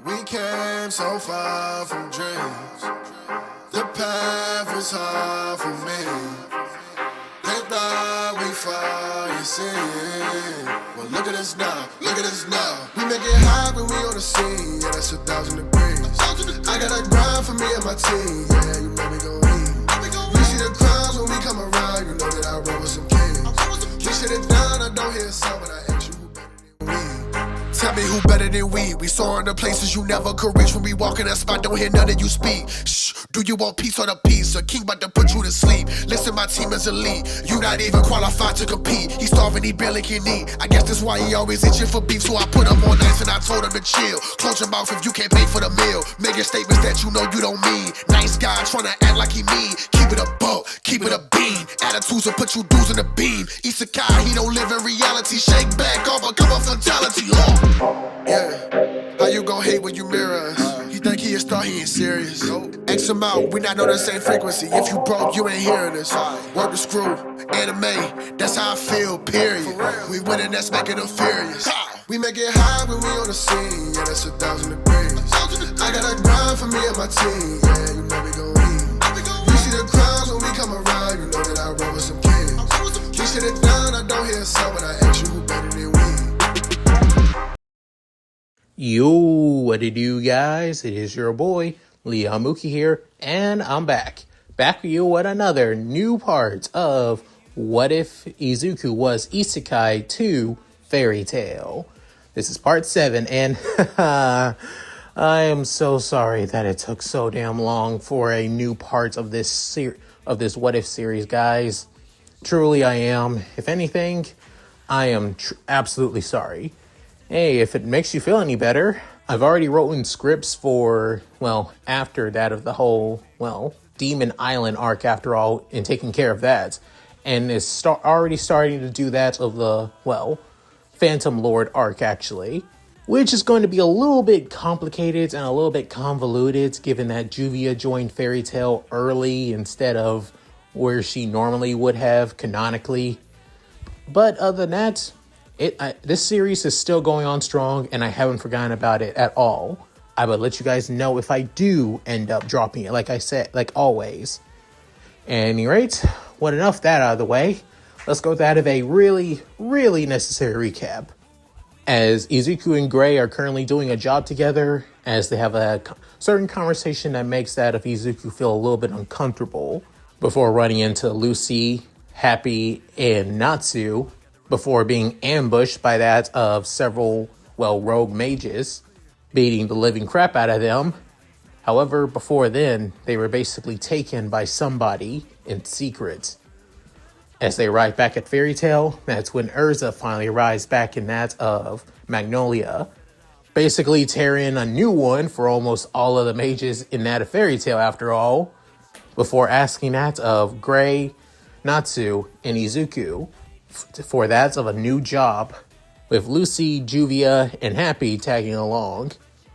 We came so far from dreams. The path was hard for me. They thought we fall, you see. Well, look at us now, look at us now. We make it hot when we on the scene. Yeah, that's 1,000 degrees. I got a grind for me and my team. Yeah, you know we gon' eat. You see the crowds when we come around. You know that I roll with some kings. We sit it down, I don't hear a sound, but I ask you who better than we. Tell me who better than we. We soaring to places you never could reach. When we walk in that spot, don't hear none of you speak. Shh, do you want peace or the peace? A king about to put you to sleep. Listen, my team is elite. You not even qualified to compete. He starving, he barely can eat. I guess that's why he always itching for beef. So I put him on ice and I told him to chill. Close your mouth if you can't pay for the meal. Making statements that you know you don't mean. Nice guy trying to act like he mean. Keep it a buck, keep it a bean. Attitudes will put you dudes in the beam. Isekai, he don't live in reality. Shake back off, become a fatality. Yeah, how you gon' hate when you mirror us? You think he a star, he ain't serious. X him out, we not on the same frequency. If you broke, you ain't hearing this. Work the screw, anime, that's how I feel, period. We winning, that's making them furious. We make it high when we on the scene, yeah, that's 1,000 degrees. I got a grind for me and my team, yeah, you know we gon' eat. You see the crowds when we come around, you know that I roll with some kings. We sit it down, I don't hear a sound, but I ask you who better than we. Yo, what it do, guys? It is your boy, Liamuki here, and I'm back. Back with you with another new part of What If Izuku Was Isekai to Fairytale. This is part 7, and I am so sorry that it took so damn long for a new part of this What If series, guys. Truly, I am. If anything, I am absolutely sorry. Hey, if it makes you feel any better, I've already written scripts for, well, after that of the whole, well, Demon Island arc after all, and taking care of that. And is already starting to do that of the, well, Phantom Lord arc, actually. Which is going to be a little bit complicated and a little bit convoluted, given that Juvia joined Fairytail early instead of where she normally would have, canonically. But other than that, this series is still going on strong, and I haven't forgotten about it at all. I will let you guys know if I do end up dropping it, like I said, like always. At any rate, enough that out of the way, let's go with that of a really, really necessary recap. As Izuku and Gray are currently doing a job together, as they have a certain conversation that makes that of Izuku feel a little bit uncomfortable, before running into Lucy, Happy, and Natsu, before being ambushed by that of several, well, rogue mages, beating the living crap out of them. However, before then, they were basically taken by somebody in secret. As they arrive back at Fairytale, that's when Urza finally arrives back in that of Magnolia, basically tearing a new one for almost all of the mages in that of Fairytale after all, before asking that of Gray, Natsu, and Izuku for that of a new job, with Lucy, Juvia, and Happy tagging along,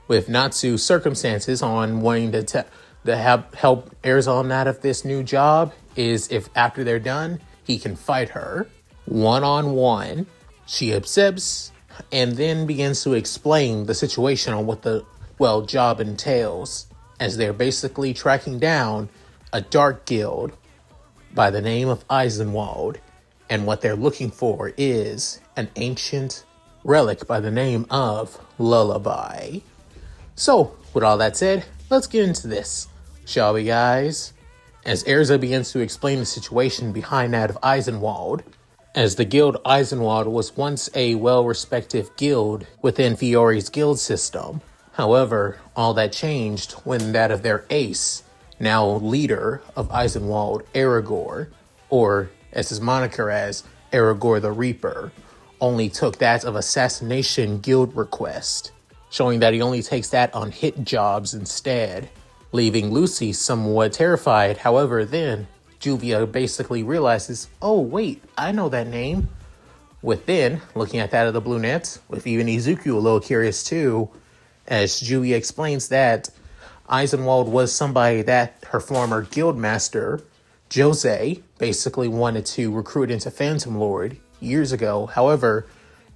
with Natsu's circumstances on wanting to help Erza on that of this new job is if after they're done, he can fight her one-on-one. She accepts and then begins to explain the situation on what the, well, job entails, as they're basically tracking down a dark guild by the name of Eisenwald. And what they're looking for is an ancient relic by the name of Lullaby. So, with all that said, let's get into this, shall we, guys? As Erza begins to explain the situation behind that of Eisenwald, as the guild Eisenwald was once a well-respected guild within Fiore's guild system. However, all that changed when that of their ace, now leader of Eisenwald, Aragorn, or as his moniker as Aragorn the Reaper, only took that of assassination guild request, showing that he only takes that on hit jobs instead, leaving Lucy somewhat terrified. However, then Juvia basically realizes, oh wait, I know that name. Within, looking at that of the Blue Net, with even Izuku a little curious too, as Juvia explains that Eisenwald was somebody that her former guild master, Jose, basically wanted to recruit into Phantom Lord years ago. However,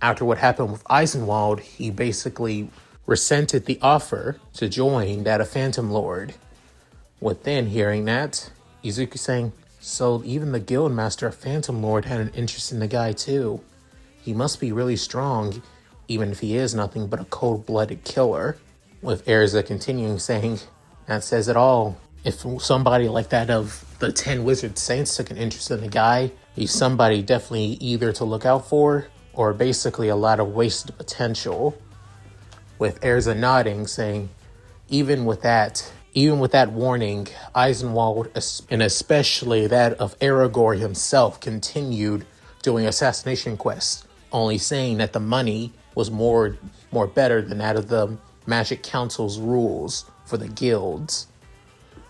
after what happened with Eisenwald, he basically resented the offer to join that of Phantom Lord. Within hearing that, Izuku saying, so even the guildmaster of Phantom Lord had an interest in the guy too. He must be really strong, even if he is nothing but a cold-blooded killer. With Erza continuing saying, that says it all. If somebody like that of the 10 Wizard Saints took an interest in the guy, he's somebody definitely either to look out for, or basically a lot of wasted potential. With Erza nodding, saying, even with that warning, Eisenwald, and especially that of Aragorn himself, continued doing assassination quests, only saying that the money was more better than that of the Magic Council's rules for the guilds.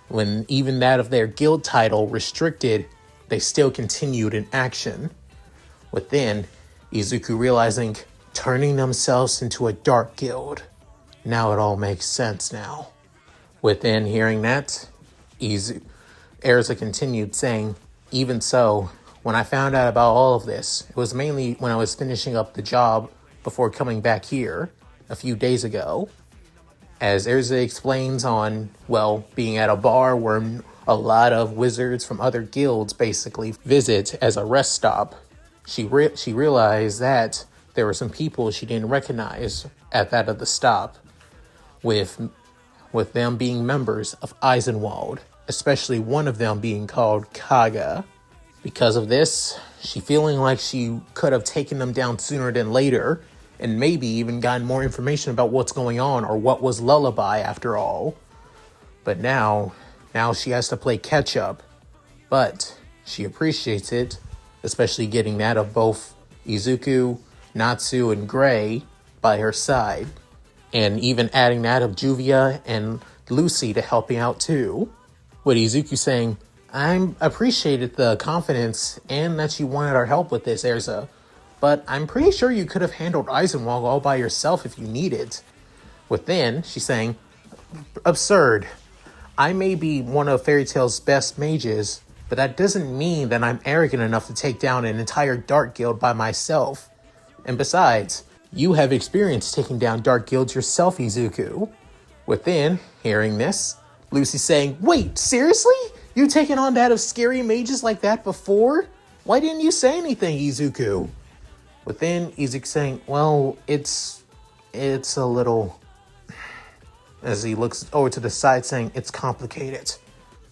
When even that of their guild title restricted, they still continued in action. Within, Izuku realizing, turning themselves into a dark guild. Now it all makes sense now. Within hearing that, Erza continued saying, even so, when I found out about all of this, it was mainly when I was finishing up the job before coming back here a few days ago. As Erza explains on, being at a bar where a lot of wizards from other guilds basically visit as a rest stop, she realized that there were some people she didn't recognize at that of the stop, with them being members of Eisenwald, especially one of them being called Kaga. Because of this, she feeling like she could have taken them down sooner than later, and maybe even gotten more information about what's going on or what was lullaby after all. But now she has to play catch up. But she appreciates it, especially getting that of both Izuku, Natsu, and Gray by her side. And even adding that of Juvia and Lucy to helping out too. With Izuku saying, I appreciated the confidence and that you wanted our help with this, Erza. But I'm pretty sure you could have handled Eisenwald all by yourself if you needed. Within, she's saying, absurd. I may be one of Fairytail's best mages, but that doesn't mean that I'm arrogant enough to take down an entire Dark Guild by myself. And besides, you have experience taking down Dark Guilds yourself, Izuku. Within, hearing this, Lucy saying, wait, seriously? You taken on that of scary mages like that before? Why didn't you say anything, Izuku? Within, Izuku saying, it's a little... As he looks over to the side saying, it's complicated.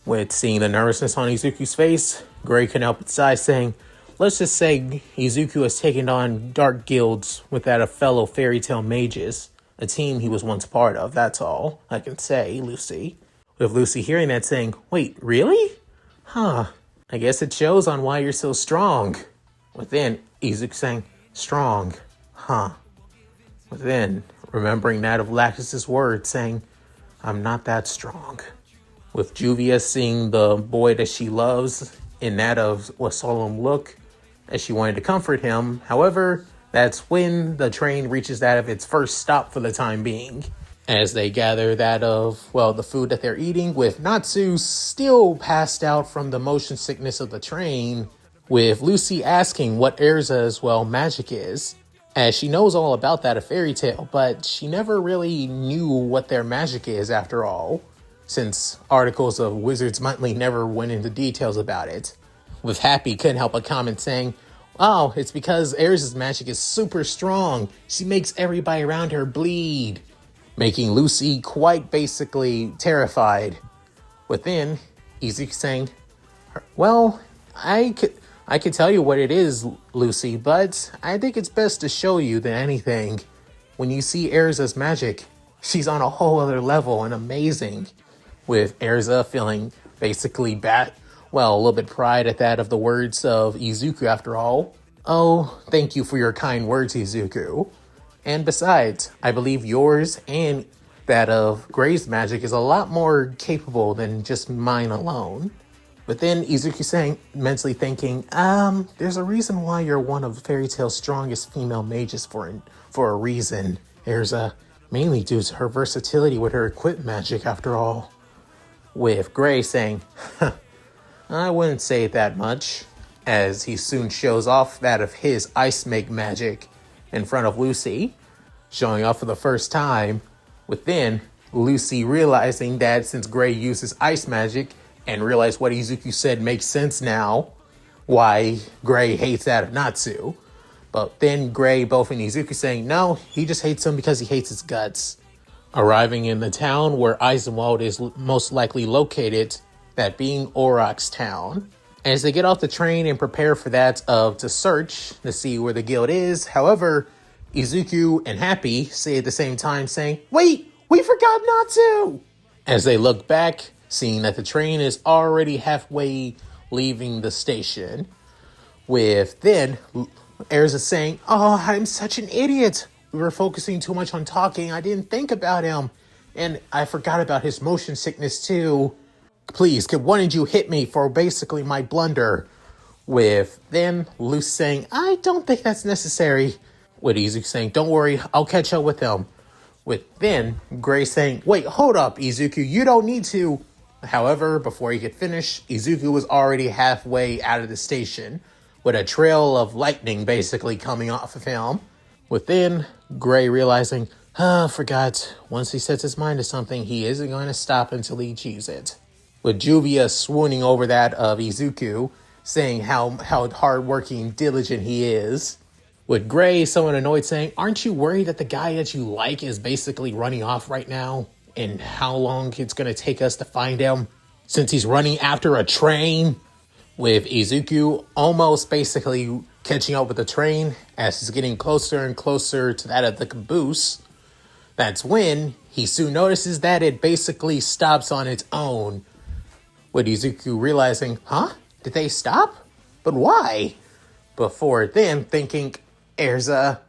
With seeing the nervousness on Izuku's face, Gray can help its side saying, let's just say Izuku has taken on dark guilds with that of fellow Fairytale mages, a team he was once part of, that's all I can say, Lucy. With Lucy hearing that saying, wait, really? Huh, I guess it shows on why you're so strong. Within, Izuku saying, strong, huh. Within, remembering that of Lactus's words saying, I'm not that strong. With Juvia seeing the boy that she loves in that of a solemn look, as she wanted to comfort him. However, that's when the train reaches that of its first stop for the time being. As they gather that of, the food that they're eating, with Natsu still passed out from the motion sickness of the train, with Lucy asking what Erza's, magic is, as she knows all about that of Fairytail, but she never really knew what their magic is after all, since articles of Wizards Monthly never went into details about it. With Happy couldn't help but comment saying, oh, it's because Erza's magic is super strong. She makes everybody around her bleed. Making Lucy quite basically terrified. Within, Izuku saying, I could tell you what it is, Lucy, but I think it's best to show you than anything. When you see Erza's magic, she's on a whole other level and amazing. With Erza feeling basically a little bit pride at that of the words of Izuku after all. Oh, thank you for your kind words, Izuku. And besides, I believe yours and that of Gray's magic is a lot more capable than just mine alone. But then Izuku saying, mentally thinking, there's a reason why you're one of Fairytale's strongest female mages for a reason. Mainly due to her versatility with her equipped magic after all. With Gray saying, I wouldn't say that much, as he soon shows off that of his ice make magic in front of Lucy, showing off for the first time With then Lucy realizing that since Gray uses ice magic and realized what Izuku said makes sense now, why Gray hates that of Natsu. But then Gray, both and Izuku saying, no, he just hates him because he hates his guts. Arriving in the town where Eisenwald is most likely located, that being Auroch's town. As they get off the train and prepare for that to search to see where the guild is, however, Izuku and Happy say at the same time saying, wait, we forgot Natsu! As they look back, seeing that the train is already halfway leaving the station, with then Erza saying, oh, I'm such an idiot. We were focusing too much on talking. I didn't think about him. And I forgot about his motion sickness too. Please, could one of you hit me for basically my blunder? With then Luce saying, I don't think that's necessary. With Izuku saying, don't worry, I'll catch up with him. With then Gray saying, wait, hold up, Izuku, you don't need to. However, before he could finish, Izuku was already halfway out of the station, with a trail of lightning basically coming off of him. With then Gray realizing, forgot, once he sets his mind to something, he isn't going to stop until he achieves it. With Juvia swooning over that of Izuku, saying how hardworking, diligent he is. With Gray, somewhat annoyed, saying, aren't you worried that the guy that you like is basically running off right now? And how long it's going to take us to find him? Since he's running after a train? With Izuku almost basically catching up with the train as he's getting closer and closer to that of the caboose. That's when he soon notices that it basically stops on its own. With Izuku realizing, did they stop? But why? Before then thinking, Erza.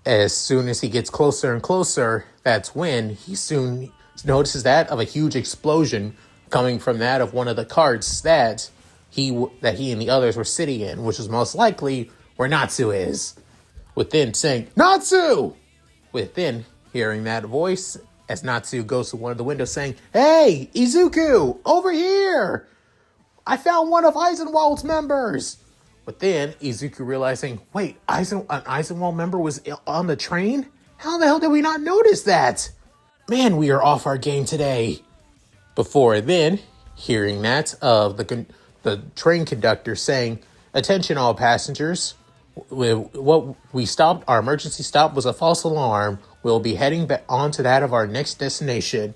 As soon as he gets closer and closer, that's when he soon notices that of a huge explosion coming from that of one of the carts that he and the others were sitting in, which is most likely where Natsu is. With then saying, Natsu! With then hearing that voice as Natsu goes to one of the windows saying, hey, Izuku, over here! I found one of Eisenwald's members! But then Izuku realizing, wait, an Eisenwald member was on the train? How the hell did we not notice that? Man, we are off our game today. Before then, hearing that of the train conductor saying, attention all passengers, our emergency stop was a false alarm. We'll be heading back on to that of our next destination.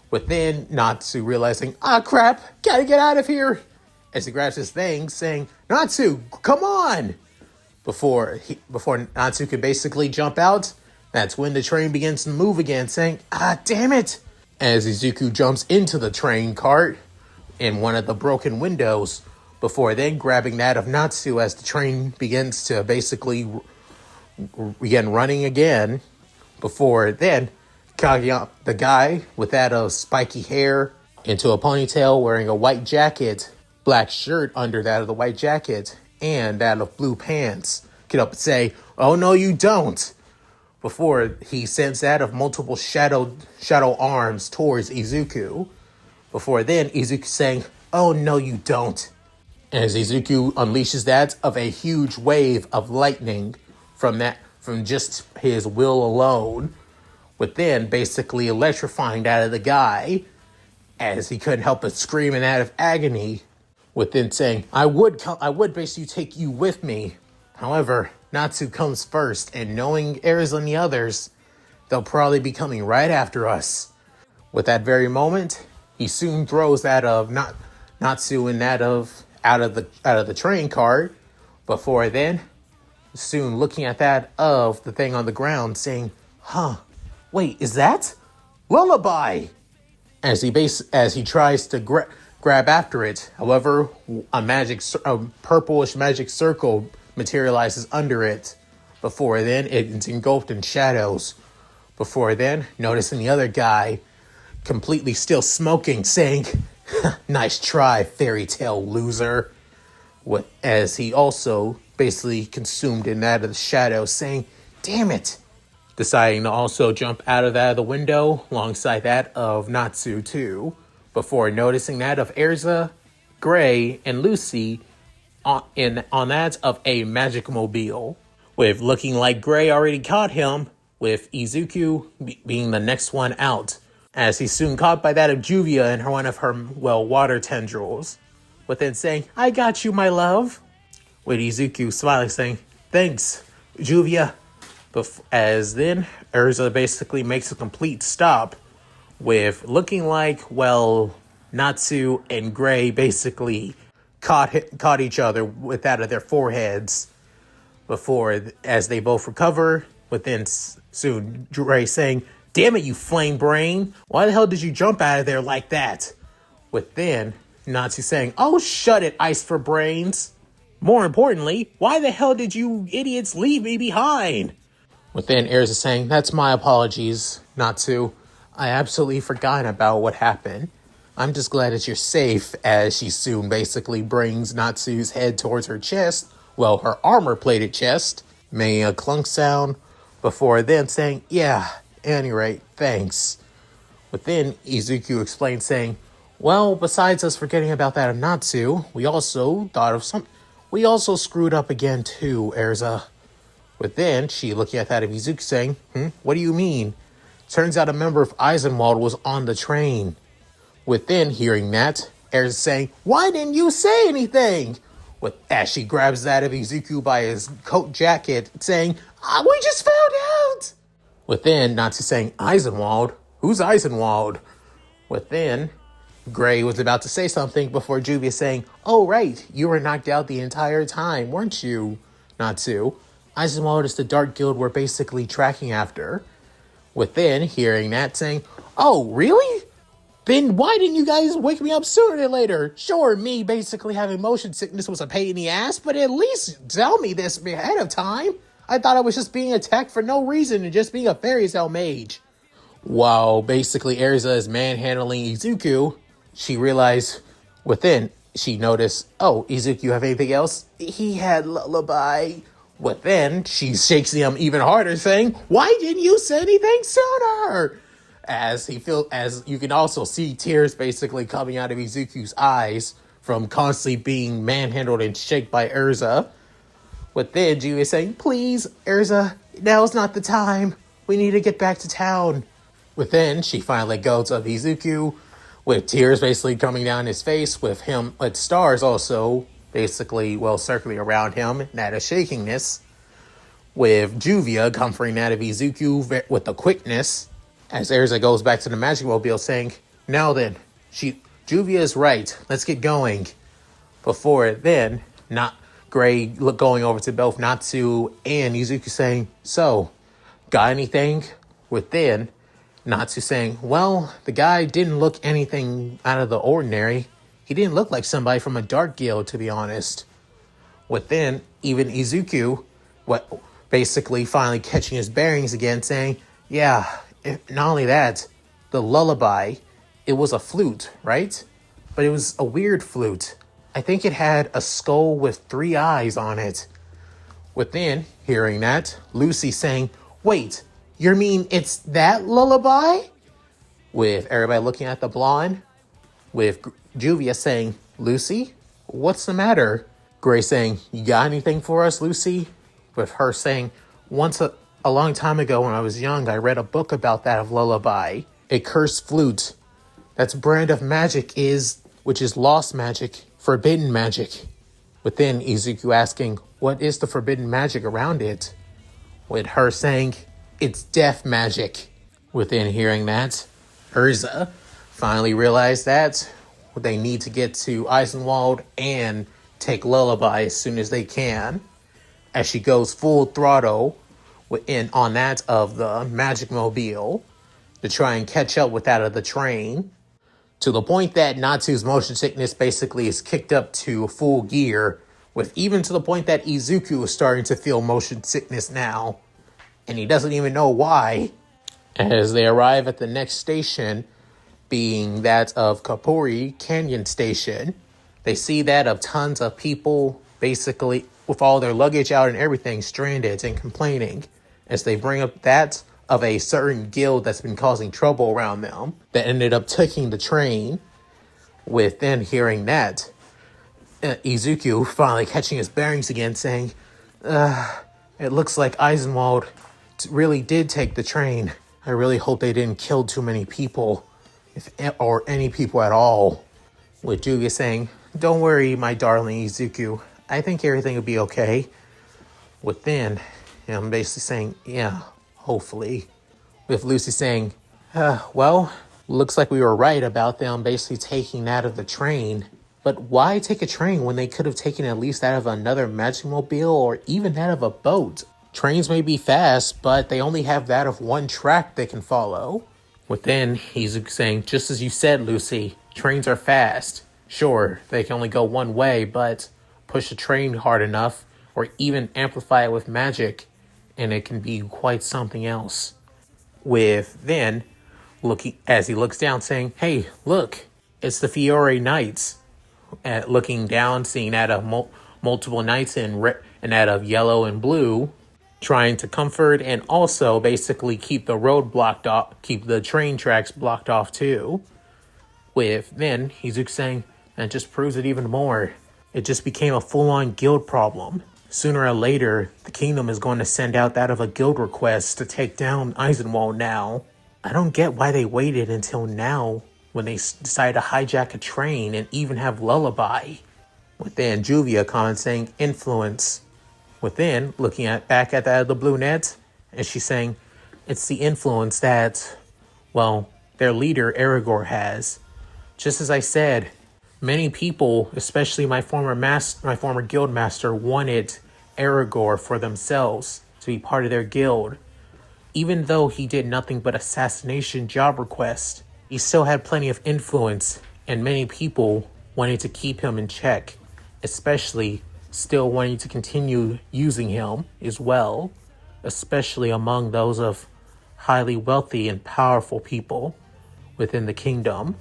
With then Natsu realizing, crap, gotta get out of here. As he grabs his thing, saying, Natsu, come on! Before Natsu could basically jump out, that's when the train begins to move again, saying, damn it! As Izuku jumps into the train cart in one of the broken windows, before then grabbing that of Natsu as the train begins to basically begin running again. Before then, Kageyama, the guy with that of spiky hair into a ponytail, wearing a white jacket, black shirt under that of the white jacket, and that of blue pants, get up and say, oh no you don't, before he sends that of multiple shadow arms towards Izuku. Before then, Izuku saying, oh no you don't. As Izuku unleashes that of a huge wave of lightning from just his will alone, with then basically electrifying that of the guy, as he couldn't help but scream in that of agony, with then saying, I would basically take you with me. However, Natsu comes first, and knowing Erza and the others, they'll probably be coming right after us. With that very moment, he soon throws that of Natsu and that of out of the train cart. Before then, soon looking at that of the thing on the ground, saying, wait, is that lullaby? As he tries to grab after it. However, a purplish magic circle materializes under it. Before then, it's engulfed in shadows. Before then, noticing the other guy completely still smoking, saying, nice try, Fairytail loser. As he also basically consumed in that of the shadow, saying, damn it. Deciding to also jump out of the window alongside that of Natsu too. Before noticing that of Erza, Gray, and Lucy on that of a magic mobile. With looking like Gray already caught him, with Izuku being the next one out, as he's soon caught by that of Juvia and one of her, water tendrils, with then saying, "I got you, my love," with Izuku smiling saying, "Thanks, Juvia." As then Urza basically makes a complete stop with looking like, Natsu and Gray basically caught each other with out of their foreheads before, as they both recover, within soon Gray saying, "Damn it, you flame brain. Why the hell did you jump out of there like that?" With then Natsu saying, "Oh, shut it, Ice for Brains. More importantly, why the hell did you idiots leave me behind?" With then Erza saying, "That's my apologies, Natsu. I absolutely forgot about what happened. I'm just glad that you're safe," as she soon basically brings Natsu's head towards her chest, her armor-plated chest, making a clunk sound, before then saying, "Yeah, any rate, thanks." But then Izuku explains saying, "Besides us forgetting about that of Natsu, we also screwed up again too, Erza." But then she looking at that of Izuku saying, "What do you mean? Turns out a member of Eisenwald was on the train." Within hearing that, Erza saying, "Why didn't you say anything?" As she grabs that of Izuku by his coat jacket, saying, "We just found out." Within, Natsu saying, "Eisenwald? Who's Eisenwald?" Within, Gray was about to say something before Juvia saying, "Oh, right, you were knocked out the entire time, weren't you, Natsu? Eisenwald is the Dark Guild we're basically tracking after." Within, hearing that, saying, "Oh, really? Then why didn't you guys wake me up sooner than later? Sure, me basically having motion sickness was a pain in the ass, but at least tell me this ahead of time. I thought I was just being attacked for no reason and just being a fairytale mage." While basically Erza is manhandling Izuku, she realized she noticed, "Oh, Izuku, you have anything else?" "He had lullaby." Then she shakes him even harder, saying, "Why didn't you say anything sooner?" As you can also see tears basically coming out of Izuku's eyes from constantly being manhandled and shaken by Erza. Then Julia saying, "Please, Erza, now's not the time. We need to get back to town." Then she finally goes of Izuku, with tears basically coming down his face, with stars also basically, circling around him, and that of shakingness, with Juvia comforting that of Izuku with the quickness, as Erza goes back to the Magic Mobile saying, "Now then, Juvia is right, let's get going." Before then, Gray going over to both Natsu and Izuku saying, "So, got anything?" Within, Natsu saying, "The guy didn't look anything out of the ordinary. He didn't look like somebody from a Dark Guild, to be honest." Within, even Izuku, basically finally catching his bearings again, saying, "Yeah, not only that, the lullaby, it was a flute, right? But it was a weird flute. I think it had a skull with 3 eyes on it." Within, hearing that, Lucy saying, "Wait, you mean it's that lullaby?" With everybody looking at the blonde, with Juvia saying, "Lucy, what's the matter?" Gray saying, "You got anything for us, Lucy?" With her saying, "Once a long time ago when I was young, I read a book about that of lullaby. A cursed flute. That's brand of magic which is lost magic, forbidden magic." Within, Izuku asking, "What is the forbidden magic around it?" With her saying, "It's death magic." Within hearing that, Urza finally realized that they need to get to Eisenwald and take lullaby as soon as they can, as she goes full throttle on that of the Magic Mobile to try and catch up with that of the train, to the point that Natsu's motion sickness basically is kicked up to full gear, with even to the point that Izuku is starting to feel motion sickness now, and he doesn't even know why. As they arrive at the next station, being that of Kapuri Canyon Station, they see that of tons of people basically with all their luggage out and everything stranded and complaining, as they bring up that of a certain guild that's been causing trouble around them that ended up taking the train. Within hearing that, Izuku finally catching his bearings again, saying, "It looks like Eisenwald really did take the train. I really hope they didn't kill too many people, or any people at all. With Juvia saying, don't worry, my darling Izuku. I think everything will be okay. With Then, I'm basically saying, yeah, hopefully. With Lucy saying, well, looks like we were right about them basically taking that of the train. But why take a train when they could have taken at least that of another magic mobile or even that of a boat? Trains may be fast, but they only have that of one track they can follow. With Then, he's saying, just as you said, Lucy, trains are fast. Sure, they can only go one way, but push a train hard enough or even amplify it with magic, and it can be quite something else. With Then, looking as he looks down, saying, hey, look, it's the Fiore Knights. Looking down, seeing that of multiple knights in that of yellow and blue, trying to comfort and also basically keep the road blocked off, keep the train tracks blocked off too. With Then, Izuku saying, and it just proves it even more. It just became a full-on guild problem. Sooner or later, the kingdom is going to send out that of a guild request to take down Eisenwald now. I don't get why they waited until now when they decided to hijack a train and even have lullaby. Within, Juvia comments saying influence. Within, looking back at that of the blue net, and she's saying it's the influence that, well, their leader Aragorn has. Just as I said, many people, especially my former guild master, wanted Aragorn for themselves to be part of their guild. Even though he did nothing but assassination job requests, he still had plenty of influence, and many people wanted to keep him in check, especially still wanting to continue using him as well, especially among those of highly wealthy and powerful people within the kingdom.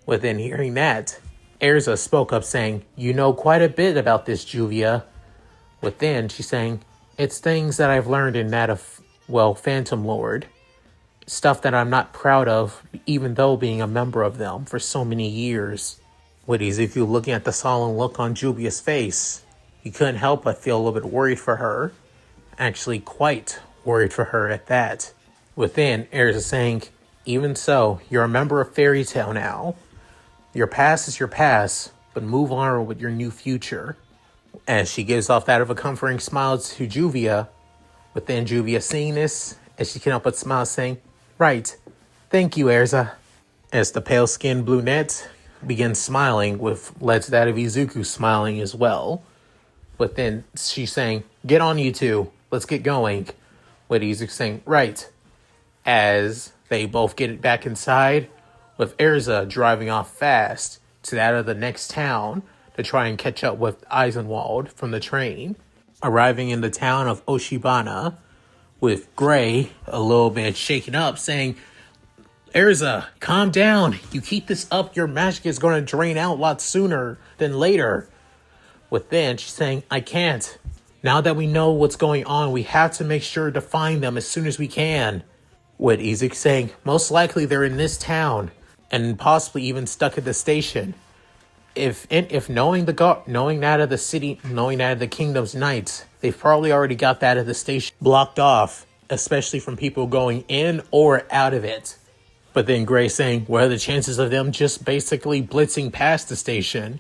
Within hearing that, Erza spoke up saying, you know quite a bit about this, Juvia. Within, she's saying, it's things that I've learned in that of, well, Phantom Lord. Stuff that I'm not proud of, even though being a member of them for so many years. With Izuku looking at the solemn look on Juvia's face, he couldn't help but feel a little bit worried for her. Actually, quite worried for her at that. Within, Erza saying, even so, you're a member of Fairytail now. Your past is your past, but move on with your new future. As she gives off that of a comforting smile to Juvia, within Juvia seeing this, as she can't help but smile saying, right, thank you, Erza. As the pale-skinned brunette begins smiling, with led to that of Izuku smiling as well. But then she's saying, get on you two, let's get going. With Izuku saying, right. As they both get it back inside, with Erza driving off fast to that of the next town to try and catch up with Eisenwald from the train. Arriving in the town of Oshibana, with Gray a little bit shaken up, saying, Erza, calm down. You keep this up, your magic is going to drain out a lot sooner than later. With Then, she's saying, I can't. Now that we know what's going on, we have to make sure to find them as soon as we can. With Izuku saying, most likely they're in this town, and possibly even stuck at the station. If knowing that of the city, knowing that of the kingdom's knights, they've probably already got that of the station blocked off, especially from people going in or out of it. But then Gray saying, what are the chances of them just basically blitzing past the station?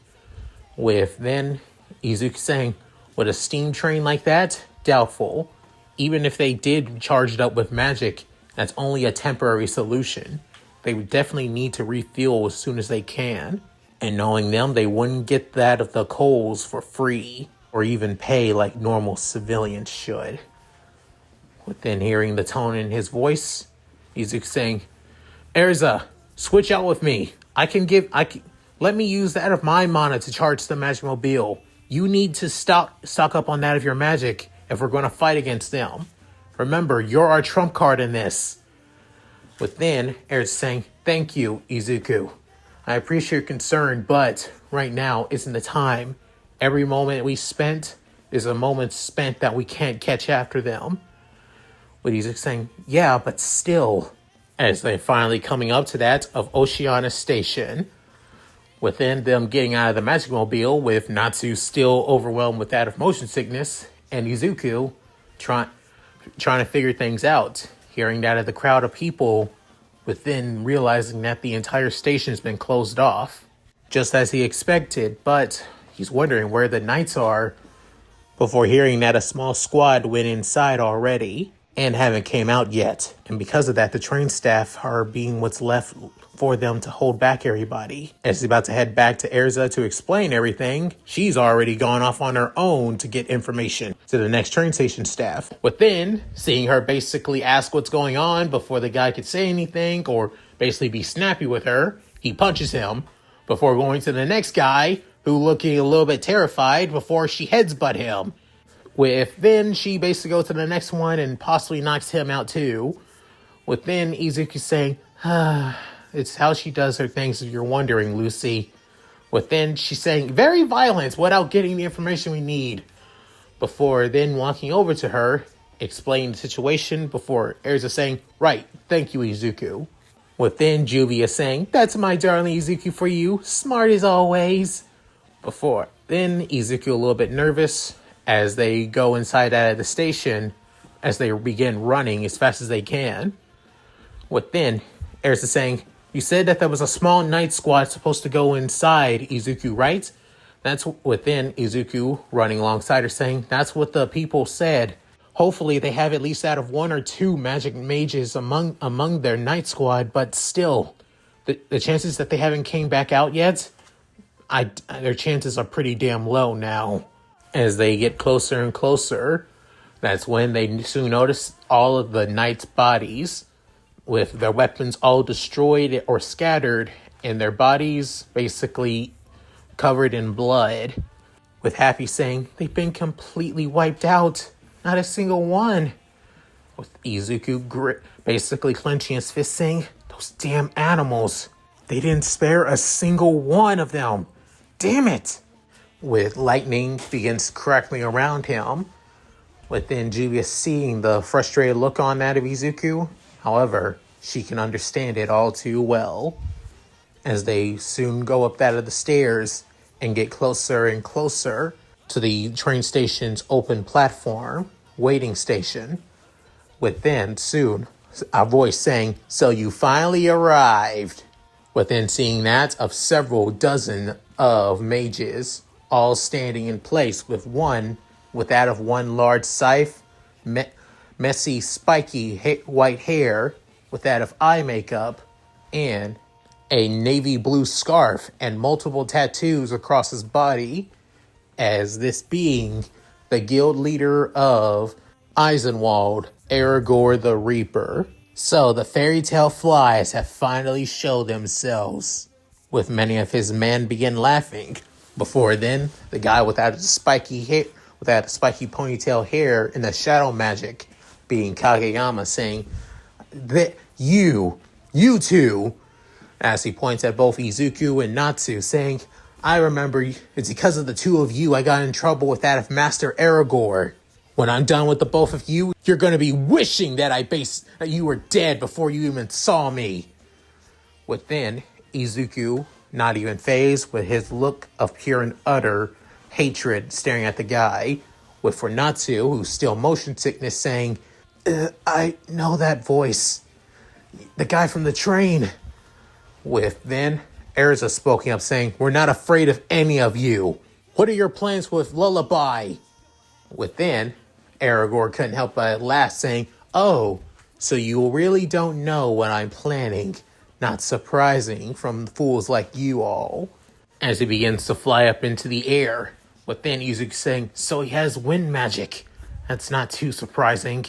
With then Izuku saying, with a steam train like that, doubtful. Even if they did charge it up with magic, that's only a temporary solution. They would definitely need to refuel as soon as they can. And knowing them, they wouldn't get that of the coals for free, or even pay like normal civilians should. Within hearing the tone in his voice, Izuku saying, Erza, switch out with me. Let me use that of my mana to charge the magic mobile. You need to stock up on that of your magic if we're going to fight against them. Remember, you're our trump card in this. Within, Erza saying, thank you, Izuku. I appreciate your concern, but right now isn't the time. Every moment we spent is a moment spent that we can't catch after them. With Izuku saying, yeah, but still. As they're finally coming up to that of Oshibana Station. Within them getting out of the magic mobile, with Natsu still overwhelmed with that of motion sickness, and Izuku trying to figure things out, hearing that of the crowd of people, within realizing that the entire station's been closed off, just as he expected, but he's wondering where the knights are before hearing that a small squad went inside already and haven't came out yet. And because of that, the train staff are being what's left for them to hold back everybody. As he's about to head back to Erza to explain everything, she's already gone off on her own to get information to the next train station staff. Within, seeing her basically ask what's going on before the guy could say anything or basically be snappy with her, he punches him before going to the next guy who looking a little bit terrified before she headsbutt him. With then she basically goes to the next one and possibly knocks him out too. With then Izuku saying, it's how she does her things if you're wondering, Lucy. With then she's saying, very violent without getting the information we need. Before then walking over to her, explaining the situation before Erza saying, right, thank you, Izuku. With then Juvia saying, that's my darling Izuku for you, smart as always. Before then Izuku a little bit nervous as they go inside out of the station as they begin running as fast as they can. With then Erza saying, you said that there was a small night squad supposed to go inside, Izuku, right? That's within Izuku running alongside her saying, that's what the people said. Hopefully they have at least out of 1 or 2 magic mages among their night squad, but still, the chances that they haven't came back out yet, their chances are pretty damn low now. As they get closer and closer, that's when they soon notice all of the knights' bodies with their weapons all destroyed or scattered and their bodies basically covered in blood. With Happy saying, they've been completely wiped out. Not a single one. With Izuku basically clenching his fist saying, those damn animals. They didn't spare a single one of them. Damn it. With lightning begins crackling around him. Within Juvia seeing the frustrated look on that of Izuku. However, she can understand it all too well. As they soon go up that of the stairs and get closer and closer to the train station's open platform, waiting station. Within, soon, a voice saying, so you finally arrived. Within seeing that of several dozen of mages, all standing in place with that of one large scythe, messy, spiky white hair, with that of eye makeup, and a navy blue scarf and multiple tattoos across his body, as this being the guild leader of Eisenwald, Aragorn the Reaper. So the Fairytail flies have finally showed themselves, with many of his men begin laughing. Before then, the guy without a spiky ponytail hair and the shadow magic, being Kageyama, saying that you two, as he points at both Izuku and Natsu, saying, I remember it's because of the two of you I got in trouble with that of Master Aragorn. When I'm done with the both of you, you're going to be wishing that you were dead before you even saw me. Within, Izuku, not even fazed, with his look of pure and utter hatred staring at the guy, with for Natsu, who's still motion sickness, saying, I know that voice. The guy from the train. With then, Erza spoking up saying, we're not afraid of any of you. What are your plans with Lullaby? Within, Aragorn couldn't help but laugh, saying, oh, so you really don't know what I'm planning. Not surprising from fools like you all. As he begins to fly up into the air. Within, Izuku saying, so he has wind magic. That's not too surprising.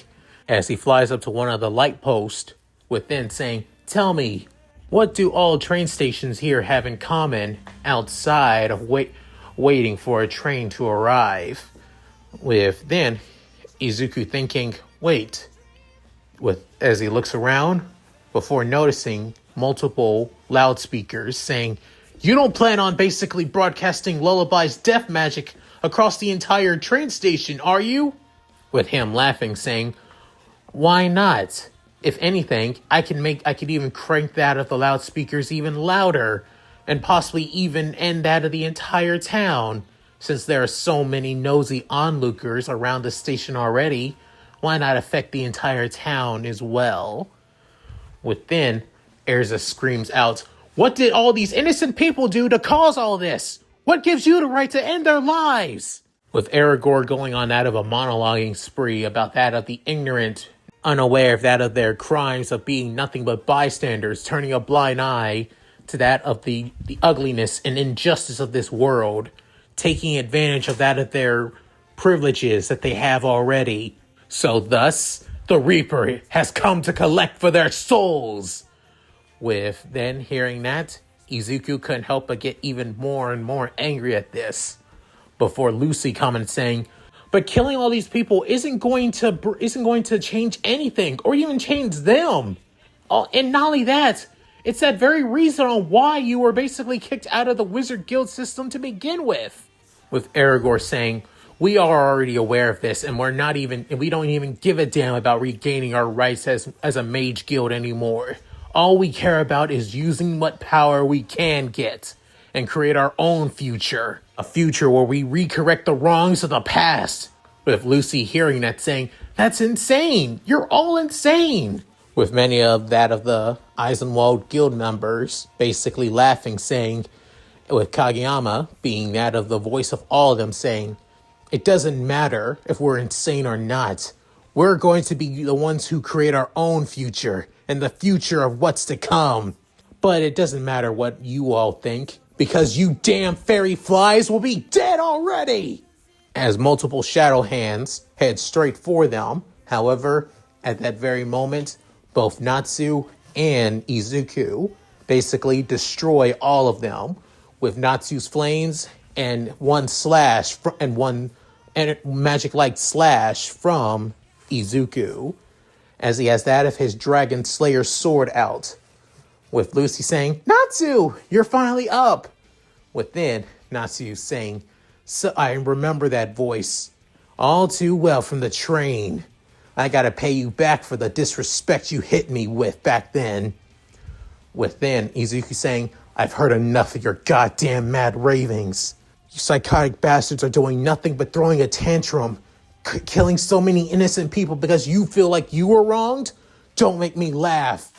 As he flies up to one of the light posts. Within saying, tell me, what do all train stations here have in common outside of waiting for a train to arrive? With then Izuku thinking, wait, as he looks around before noticing multiple loudspeakers saying, you don't plan on basically broadcasting Lullaby's death magic across the entire train station, are you? With him laughing, saying, why not? If anything, I could even crank that of the loudspeakers even louder and possibly even end that of the entire town, since there are so many nosy onlookers around the station already, why not affect the entire town as well? Within, Erza screams out, "What did all these innocent people do to cause all this? What gives you the right to end their lives?" With Aragorn going on that of a monologuing spree about that of the ignorant, unaware of that of their crimes of being nothing but bystanders, turning a blind eye to that of the ugliness and injustice of this world, taking advantage of that of their privileges that they have already. So thus, the Reaper has come to collect for their souls. With then hearing that, Izuku couldn't help but get even more and more angry at this. Before Lucy commented saying, "But killing all these people isn't going to change anything or even change them. And not only that, it's that very reason on why you were basically kicked out of the Wizard Guild system to begin with." With Aragorn saying, "We are already aware of this, and we don't even give a damn about regaining our rights as a mage guild anymore. All we care about is using what power we can get and create our own future. A future where we recorrect the wrongs of the past." With Lucy hearing that saying, "That's insane! You're all insane!" With many of the Eisenwald guild members basically laughing, saying, with Kageyama being that of the voice of all of them saying, "It doesn't matter if we're insane or not. We're going to be the ones who create our own future and the future of what's to come. But it doesn't matter what you all think, because you damn fairy flies will be dead already." As multiple shadow hands head straight for them. However, at that very moment, both Natsu and Izuku basically destroy all of them with Natsu's flames and one slash and one magic light slash from Izuku, as he has that of his Dragon Slayer sword out. With Lucy saying, "Natsu, you're finally up." Within, Natsu saying, "So I remember that voice all too well from the train. I gotta pay you back for the disrespect you hit me with back then." Within, Izuku saying, "I've heard enough of your goddamn mad ravings. You psychotic bastards are doing nothing but throwing a tantrum, killing so many innocent people because you feel like you were wronged? Don't make me laugh."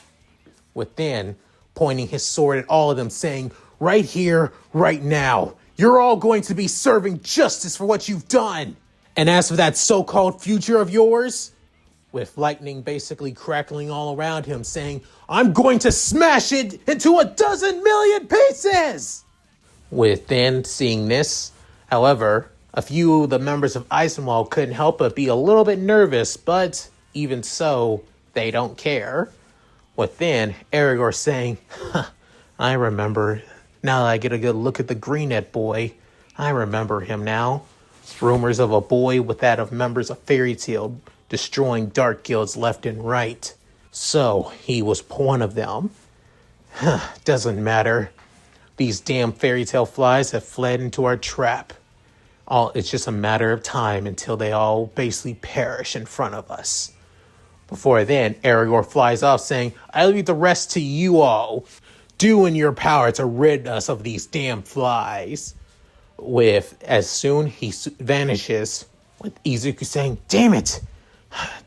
Within, pointing his sword at all of them saying, "Right here, right now, you're all going to be serving justice for what you've done. And as for that so-called future of yours," with lightning basically crackling all around him saying, "I'm going to smash it into 1,000,000,000 pieces." Within seeing this, however, a few of the members of Eisenwald couldn't help but be a little bit nervous, but even so, they don't care. Within, Aragorn saying, "I remember. Now that I get a good look at the Greenet boy, I remember him now. Rumors of a boy with that of members of Fairytail destroying dark guilds left and right. So, he was one of them. Doesn't matter. These damn Fairytail flies have fled into our trap. It's just a matter of time until they all basically perish in front of us." Before then, Aragorn flies off saying, "I leave the rest to you all. Do in your power to rid us of these damn flies." With as soon he vanishes, with Izuku saying, "Damn it!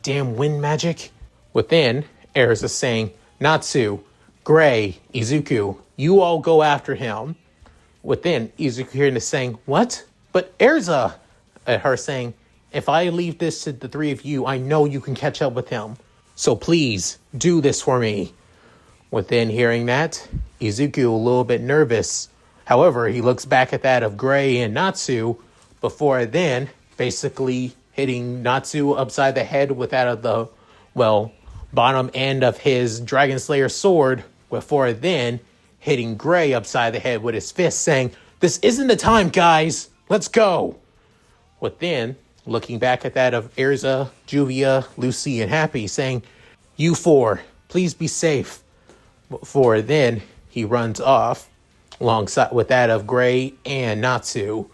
Damn wind magic." Within, Erza saying, "Natsu, Gray, Izuku, you all go after him." Within, Izuku hearing this saying, "What? But Erza," her saying, "If I leave this to the three of you, I know you can catch up with him. So please, do this for me." Within hearing that, Izuku a little bit nervous. However, he looks back at that of Gray and Natsu, before then basically hitting Natsu upside the head with that of the, bottom end of his Dragon Slayer sword, before then hitting Gray upside the head with his fist saying, "This isn't the time, guys. Let's go." Within, looking back at that of Erza, Juvia, Lucy, and Happy saying, "You four, please be safe." Before then, he runs off alongside with that of Gray and Natsu.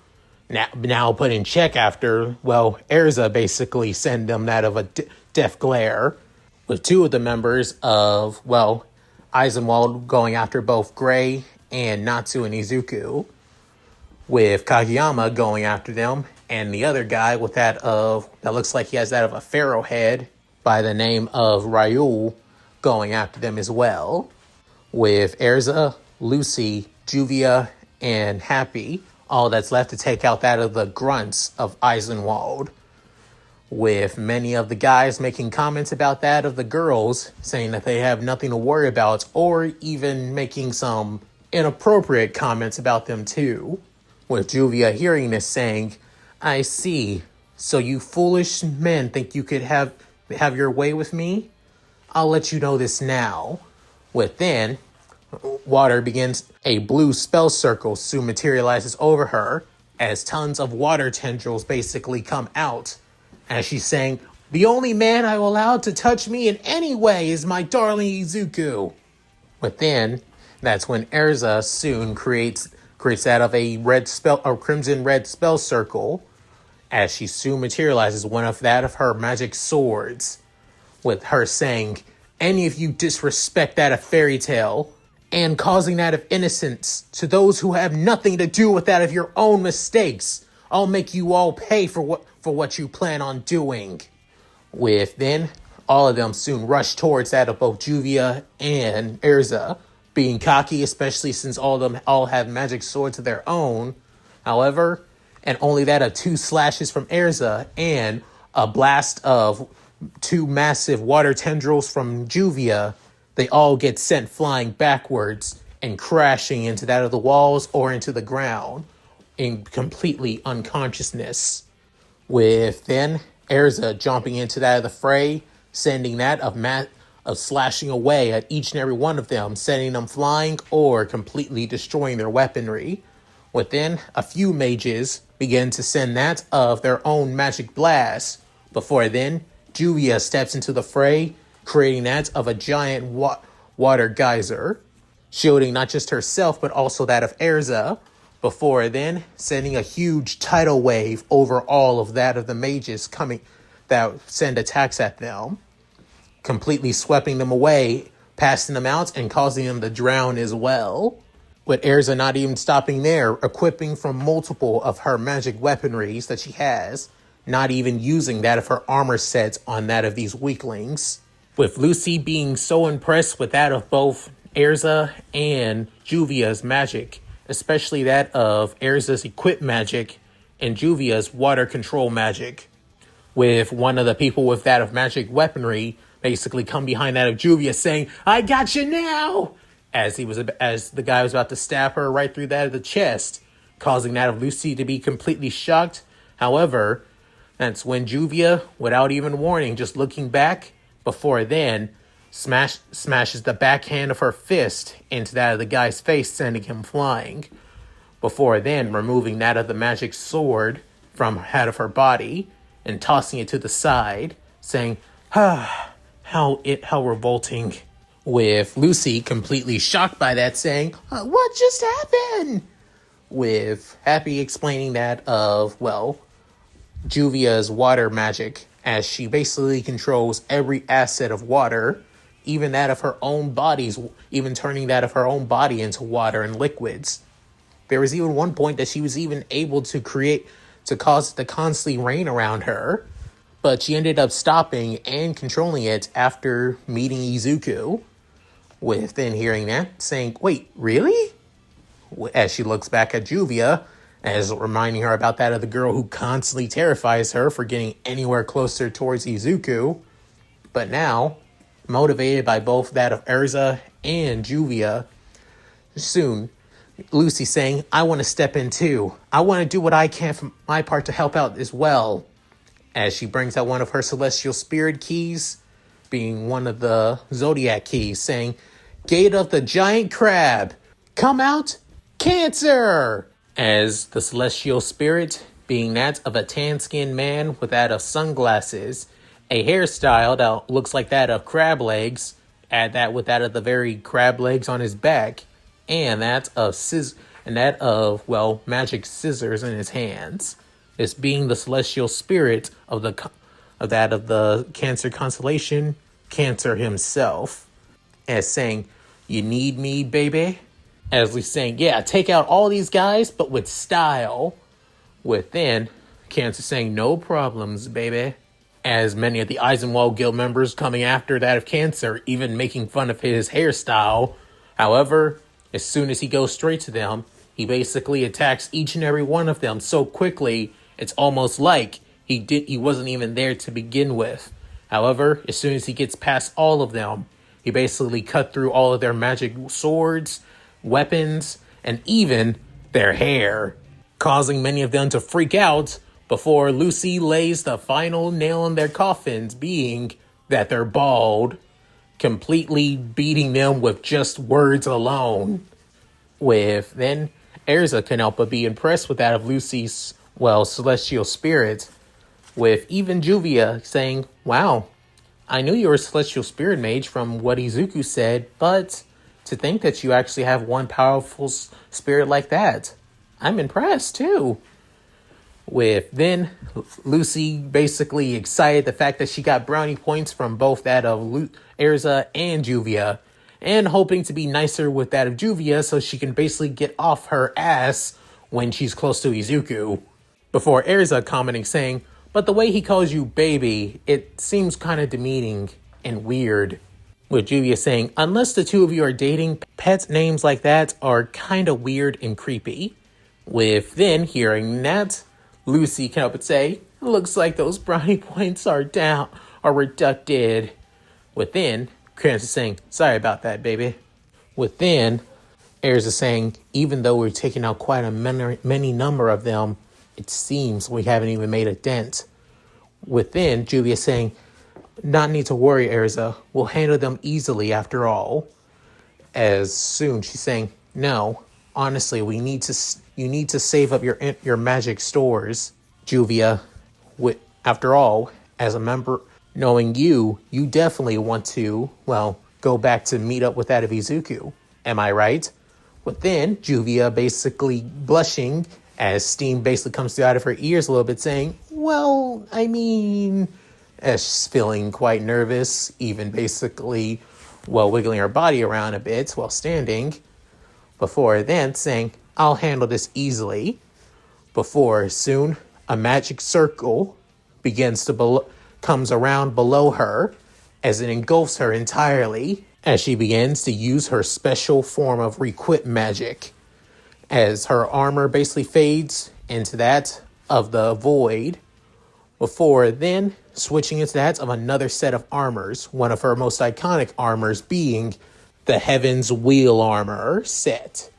Now put in check after, Erza basically send them that of a death glare, with two of the members of, Eisenwald going after both Gray and Natsu and Izuku, with Kageyama going after them, and the other guy with that looks like he has that of a pharaoh head by the name of Ryul going after them as well, with Erza, Lucy, Juvia, and Happy. All that's left to take out that of the grunts of Eisenwald, with many of the guys making comments about that of the girls, saying that they have nothing to worry about, or even making some inappropriate comments about them too. With Juvia hearing this saying, I see, so you foolish men think you could have your way with me? I'll let you know this now. Within, water begins, a blue spell circle soon materializes over her as tons of water tendrils basically come out. As she's saying, the only man I will allow to touch me in any way is my darling Izuku. Within, that's when Erza soon creates that of a crimson red spell circle, as she soon materializes one of her magic swords, with her saying, any of you disrespect that of Fairytail, and causing that of innocence to those who have nothing to do with that of your own mistakes, I'll make you all pay for what you plan on doing. With then, all of them soon rush towards that of both Juvia and Erza, being cocky, especially since all of them all have magic swords of their own. However, and only that of 2 slashes from Erza and a blast of 2 massive water tendrils from Juvia, they all get sent flying backwards and crashing into that of the walls or into the ground in completely unconsciousness. With then Erza jumping into that of the fray, sending that of slashing away at each and every one of them, sending them flying or completely destroying their weaponry. Within, a few mages begin to send that of their own magic blast. Before then, Juvia steps into the fray, creating that of a giant water geyser, shielding not just herself but also that of Erza. Before then, sending a huge tidal wave over all of that of the mages coming that send attacks at them, completely sweeping them away, passing them out, and causing them to drown as well. With Erza not even stopping there, equipping from multiple of her magic weaponries that she has, not even using that of her armor sets on that of these weaklings. With Lucy being so impressed with that of both Erza and Juvia's magic, especially that of Erza's equipped magic and Juvia's water control magic. With one of the people with that of magic weaponry basically come behind that of Juvia saying, I got you now! As the guy was about to stab her right through that of the chest, causing that of Lucy to be completely shocked. However, that's when Juvia, without even warning, just looking back, before then, smashes the backhand of her fist into that of the guy's face, sending him flying. Before then, removing that of the magic sword from out of her body and tossing it to the side, saying, how revolting. With Lucy completely shocked by that, saying, what just happened? With Happy explaining that of, Juvia's water magic, as she basically controls every asset of water, even that of her own bodies, even turning that of her own body into water and liquids. There was even one point that she was even able to cause it to constantly rain around her, but she ended up stopping and controlling it after meeting Izuku. With then hearing that, saying, wait, really? As she looks back at Juvia, as reminding her about that of the girl who constantly terrifies her for getting anywhere closer towards Izuku. But now, motivated by both that of Erza and Juvia, soon, Lucy saying, I want to step in too. I want to do what I can from my part to help out as well. As she brings out one of her celestial spirit keys, being one of the zodiac keys, saying, Gate of the Giant Crab, come out, Cancer! As the celestial spirit, being that of a tan-skinned man with that of sunglasses, a hairstyle that looks like that of crab legs, add that with that of the very crab legs on his back, and that of magic scissors in his hands. This being the celestial spirit of the Cancer constellation, Cancer himself, as saying, you need me, baby? As he's saying, yeah, take out all these guys, but with style. Within, Cancer saying, no problems, baby. As many of the Eisenwald Guild members coming after that of Cancer, even making fun of his hairstyle. However, as soon as he goes straight to them, he basically attacks each and every one of them so quickly, it's almost like he wasn't even there to begin with. However, as soon as he gets past all of them, he basically cut through all of their magic swords, weapons, and even their hair, causing many of them to freak out before Lucy lays the final nail in their coffins, being that they're bald, completely beating them with just words alone. With then, Erza can help but be impressed with that of Lucy's, celestial spirit, with even Juvia saying, wow, I knew you were a celestial spirit mage from what Izuku said, but to think that you actually have one powerful spirit like that, I'm impressed too. With then Lucy basically excited the fact that she got brownie points from both that of Erza and Juvia, and hoping to be nicer with that of Juvia so she can basically get off her ass when she's close to Izuku. Before Erza commenting saying, but the way he calls you baby, it seems kind of demeaning and weird. With Juvia saying, unless the two of you are dating, pet names like that are kind of weird and creepy. With then hearing that, Lucy can help but say, looks like those brownie points are reducted. Within, Cramps is saying, sorry about that, baby. Within, Ayers is saying, even though we're taking out quite a many number of them, it seems we haven't even made a dent. Within, Julia saying, not need to worry, Erza. We'll handle them easily after all. As soon she's saying, no, honestly, you need to save up your magic stores, Juvia. After all, as a member, knowing you definitely want to, go back to meet up with that of Izuku. Am I right? Within, Juvia basically blushing as steam basically comes out of her ears a little bit, saying, as she's feeling quite nervous, even basically, wiggling her body around a bit while standing. Before then saying, I'll handle this easily. Before soon, a magic circle comes around below her as it engulfs her entirely as she begins to use her special form of requip magic. As her armor basically fades into that of the void. Before then, switching into that of another set of armors, one of her most iconic armors being the Heaven's Wheel armor set,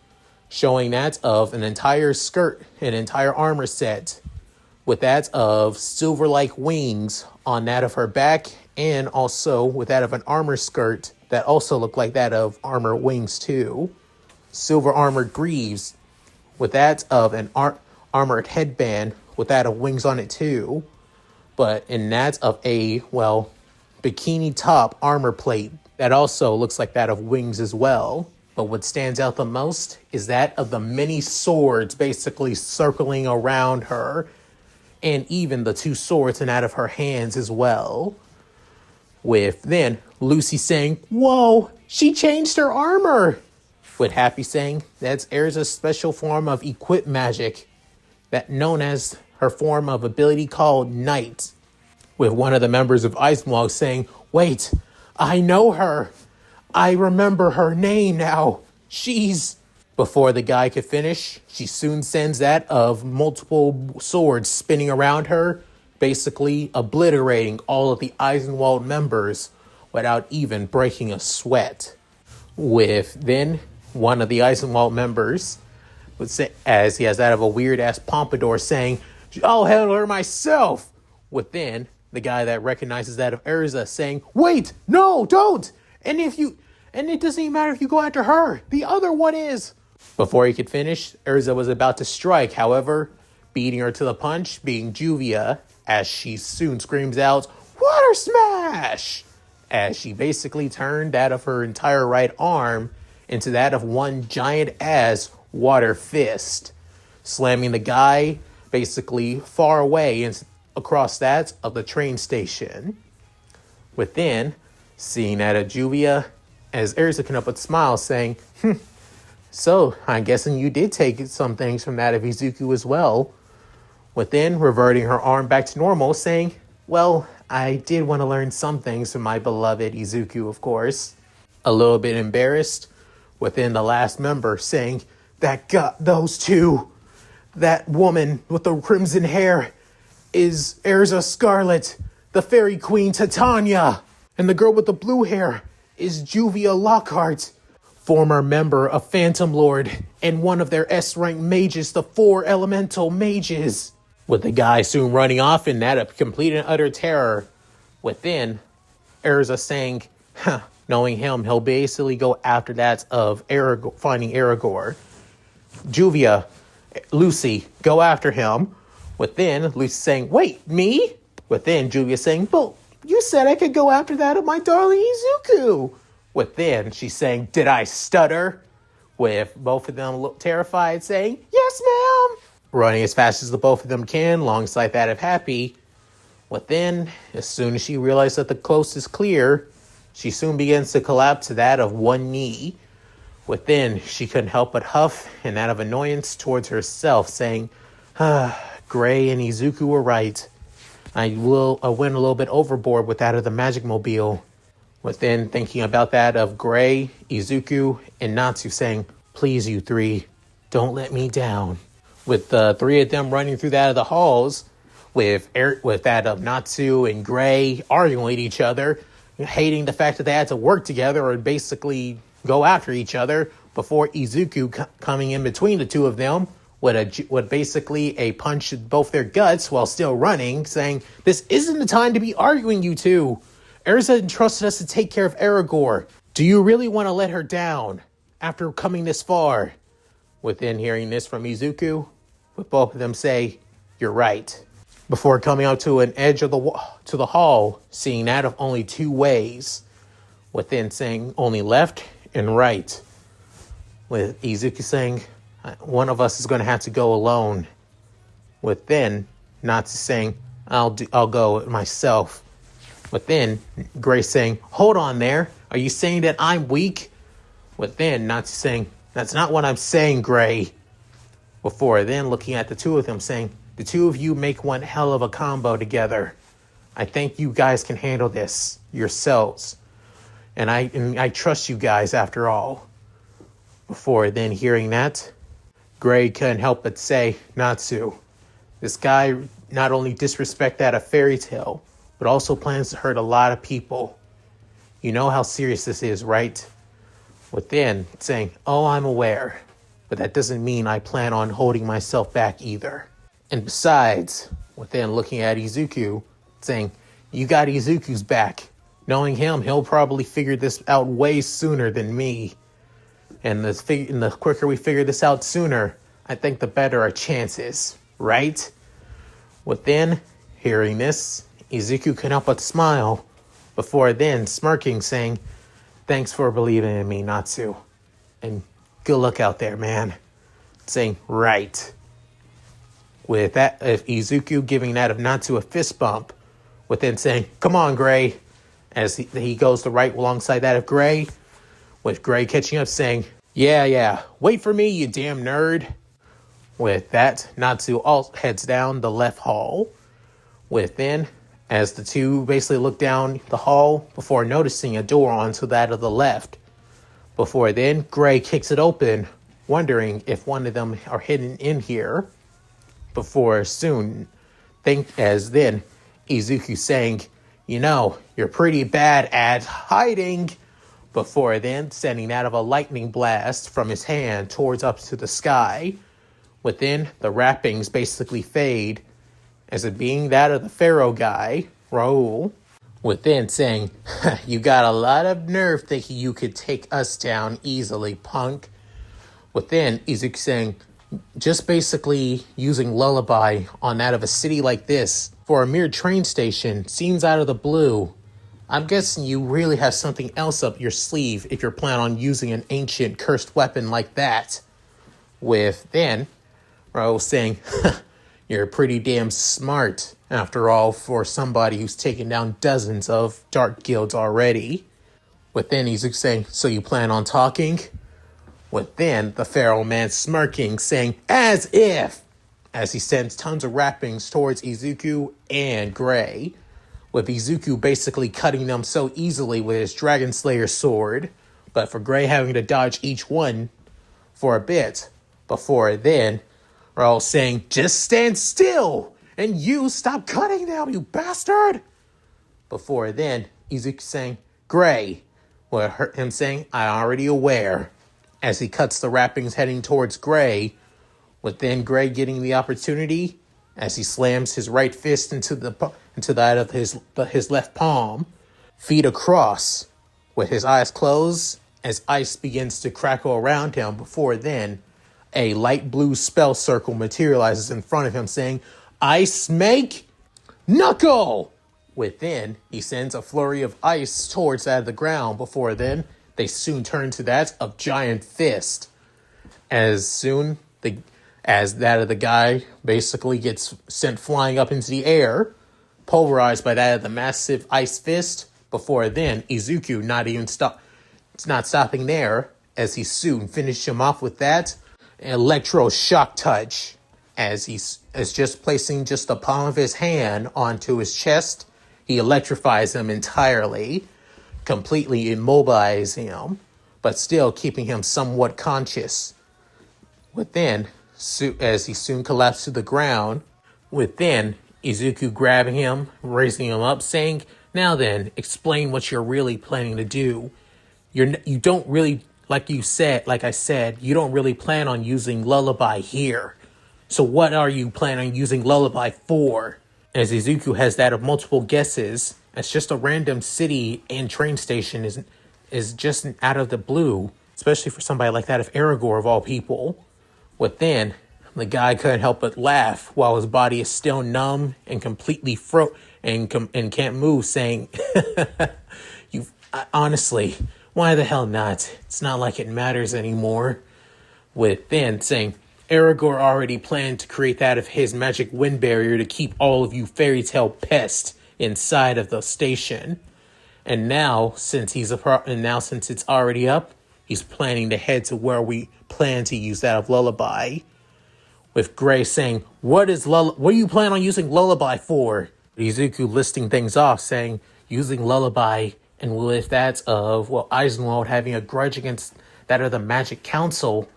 showing that of an entire armor set, with that of silver-like wings on that of her back, and also with that of an armor skirt that also looked like that of armor wings too. Silver armored greaves, with that of an armored headband with that of wings on it too. But in that of a, bikini top armor plate that also looks like that of wings as well. But what stands out the most is that of the many swords basically circling around her, and even the two swords in that of her hands as well. With then Lucy saying, whoa, she changed her armor. With Happy saying, that's Erza's special form of equip magic, that known as her form of ability called Night. With one of the members of Eisenwald saying, wait, I know her. I remember her name now. She's... Before the guy could finish, she soon sends that of multiple swords spinning around her, basically obliterating all of the Eisenwald members without even breaking a sweat. With then one of the Eisenwald members, would say, as he has that of a weird-ass pompadour, saying, I'll handle her myself. With then the guy that recognizes that of Erza saying, wait, no, don't. And it doesn't even matter if you go after her. The other one is. Before he could finish, Erza was about to strike. However, beating her to the punch, being Juvia, as she soon screams out, water smash! As she basically turned that of her entire right arm into that of one giant-ass water fist, slamming the guy basically far away and across that of the train station. Within, seeing that of Juvia, as Erza can up a smile, saying, so, I'm guessing you did take some things from that of Izuku as well. Within reverting her arm back to normal, saying, well, I did want to learn some things from my beloved Izuku, of course. A little bit embarrassed, within the last member saying, that got those two. That woman with the crimson hair is Erza Scarlet, the fairy queen Titania. And the girl with the blue hair is Juvia Lockhart, former member of Phantom Lord and one of their S-rank mages, the 4 elemental mages. With the guy soon running off in that of complete and utter terror. Within, Erza saying, knowing him, he'll basically go after that of finding Aragorn. Juvia, Lucy, go after him. Within, Lucy saying, wait, me? Within, Juvia saying, well, you said I could go after that of my darling Izuku. Within, she's saying, did I stutter? With both of them look terrified, saying, yes, ma'am. Running as fast as the both of them can, alongside that of Happy. Within, as soon as she realizes that the coast is clear, she soon begins to collapse to that of one knee. Within, she couldn't help but huff and that of annoyance towards herself, saying, Gray and Izuku were right. I went a little bit overboard with that of the Magic Mobile. Within, thinking about that of Gray, Izuku, and Natsu, saying, please, you three, don't let me down. With the three of them running through that of the halls, with that of Natsu and Gray arguing with each other, hating the fact that they had to work together or basically go after each other, before Izuku coming in between the two of them with basically a punch in both their guts while still running, saying, this isn't the time to be arguing, you two. Erza entrusted us to take care of Aragorn. Do you really want to let her down after coming this far? Within hearing this from Izuku, with both of them say, you're right. Before coming out to an edge of the hall, seeing that of only 2 ways. Within saying only left and right. With Izuku saying, one of us is going to have to go alone. Within, Natsu saying, I'll go myself. Within, Grace saying, hold on there. Are you saying that I'm weak? Within, Natsu saying, that's not what I'm saying, Gray. Before then, looking at the two of them, saying, the two of you make one hell of a combo together. I think you guys can handle this yourselves. And I trust you guys after all. Before then hearing that, Gray couldn't help but say, Natsu, this guy not only disrespect that of Fairytail, but also plans to hurt a lot of people. You know how serious this is, right? Within saying, oh, I'm aware, but that doesn't mean I plan on holding myself back either. And besides, within looking at Izuku, saying, you got Izuku's back. Knowing him, he'll probably figure this out way sooner than me. And the quicker we figure this out sooner, I think the better our chances, right? Within hearing this, Izuku couldn't help but smile. Before then, smirking, saying, thanks for believing in me, Natsu. And good luck out there, man. Saying, right. With that, if Izuku giving that of Natsu a fist bump. Within saying, come on, Gray. As he goes to right alongside that of Gray. With Gray catching up, saying, yeah, wait for me, you damn nerd. With that, Natsu heads down the left hall. Within, as the two basically look down the hall before noticing a door onto that of the left. Before then, Gray kicks it open, wondering if one of them are hidden in here. Before soon, then Izuku saying, you know, you're pretty bad at hiding. Before then, sending that of a lightning blast from his hand towards up to the sky. Within, the wrappings basically fade, as it being that of the Pharaoh guy, Raoul. Within saying, you got a lot of nerve thinking you could take us down easily, punk. Within, Izuku saying, just basically using lullaby on that of a city like this for a mere train station seems out of the blue. I'm guessing you really have something else up your sleeve if you're planning on using an ancient cursed weapon like that. With then, Raoul saying, you're pretty damn smart, after all, for somebody who's taken down dozens of dark guilds already. Within, he's saying, so you plan on talking? Within, the Pharaoh man smirking, saying, as if. as he sends tons of wrappings towards Izuku and Gray, with Izuku basically cutting them so easily with his Dragon Slayer sword, but for Gray having to dodge each one for a bit. Before then, we're all saying, "Just stand still, and you stop cutting them, you bastard!" Before then, Izuku saying, "Gray," with him saying, "I'm already aware," as he cuts the wrappings heading towards Gray, with then Gray getting the opportunity as he slams his right fist into that of his left palm, feet across, with his eyes closed as ice begins to crackle around him. Before then, a light blue spell circle materializes in front of him saying, "Ice make knuckle!" Within, he sends a flurry of ice towards that of the ground. Before then, they soon turn to that of giant fist. As soon as that of the guy basically gets sent flying up into the air, pulverized by that of the massive ice fist. Before then, Izuku not stopping there, as he soon finished him off with that electro shock touch, as he is just placing just the palm of his hand onto his chest. He electrifies him entirely, completely immobilizing him, but still keeping him somewhat conscious. Within, as he soon collapsed to the ground, within, Izuku grabbing him, raising him up, saying, "Now then, explain what you're really planning to do. You don't really, like I said, you don't really plan on using lullaby here. So what are you planning on using lullaby for?" As Izuku has that of multiple guesses, it's just a random city and train station is just out of the blue, especially for somebody like that of Aragorn of all people. Within, the guy couldn't help but laugh while his body is still numb and completely and can't move, saying, honestly, why the hell not? It's not like it matters anymore." Within, saying, "Aragorn already planned to create that of his magic wind barrier to keep all of you Fairytale pests inside of the station. And now, since it's already up, he's planning to head to where we plan to use that of lullaby." With Gray saying, what do you plan on using lullaby for?" Izuku listing things off, saying, using lullaby, and with that of, Eisenwald having a grudge against that of the Magic Council,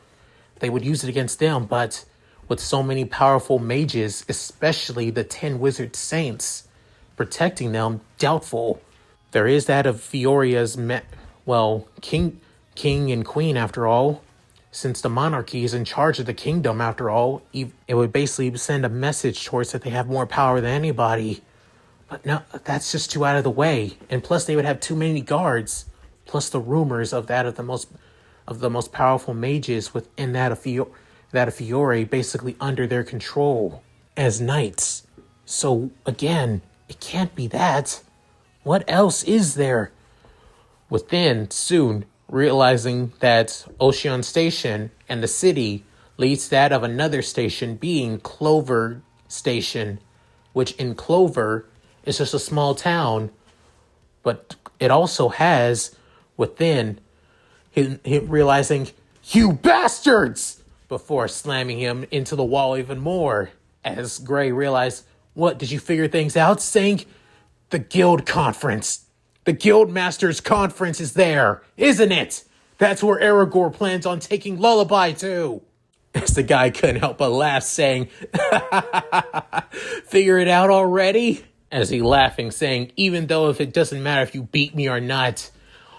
they would use it against them, but with so many powerful mages, especially the 10 wizard saints, protecting them, doubtful. There is that of Fioria's, king and queen after all. Since the monarchy is in charge of the kingdom after all, it would basically send a message towards that they have more power than anybody. But no, that's just too out of the way. And plus they would have too many guards. Plus the rumors of that of the most powerful mages within that of Fiore basically under their control as knights. So again, it can't be that. What else is there? Within, soon realizing that Ocean Station and the city leads to that of another station being Clover Station, which in Clover is just a small town, but it also has within him realizing, "You bastards!" before slamming him into the wall even more. As Gray realized, "What, did you figure things out?" saying, "The guild conference. The guild masters conference is there, isn't it? That's where Aragorn plans on taking lullaby to." As the guy couldn't help but laugh, saying, "Figure it out already?" As he laughing, saying, "Even though if it doesn't matter if you beat me or not,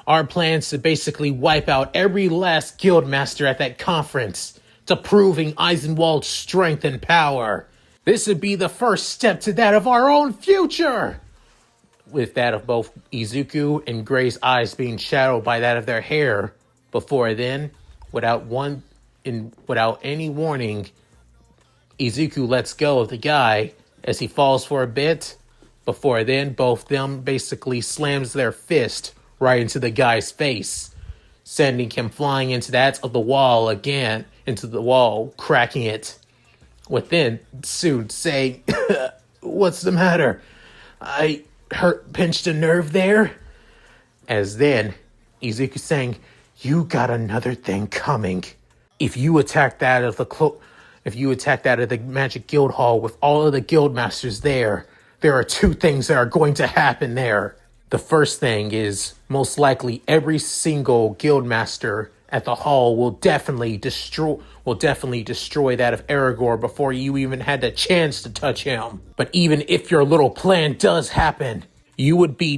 our plans to basically wipe out every last guild master at that conference to proving Eisenwald's strength and power. This would be the first step to that of our own future." With that of both Izuku and Gray's eyes being shadowed by that of their hair. Before then, without any warning, Izuku lets go of the guy as he falls for a bit. Before then, both them basically slams their fist right into the guy's face, sending him flying into that of the wall again, into the wall, cracking it. Within, soon saying, "What's the matter? I pinched a nerve there?" As then, Izuku saying, "You got another thing coming. If you attack that of if you attack that of the Magic Guild Hall with all of the guild masters there are two things that are going to happen there. The first thing is most likely every single guild master at the hall will definitely destroy that of Aragorn before you even had the chance to touch him. But even if your little plan does happen, you would be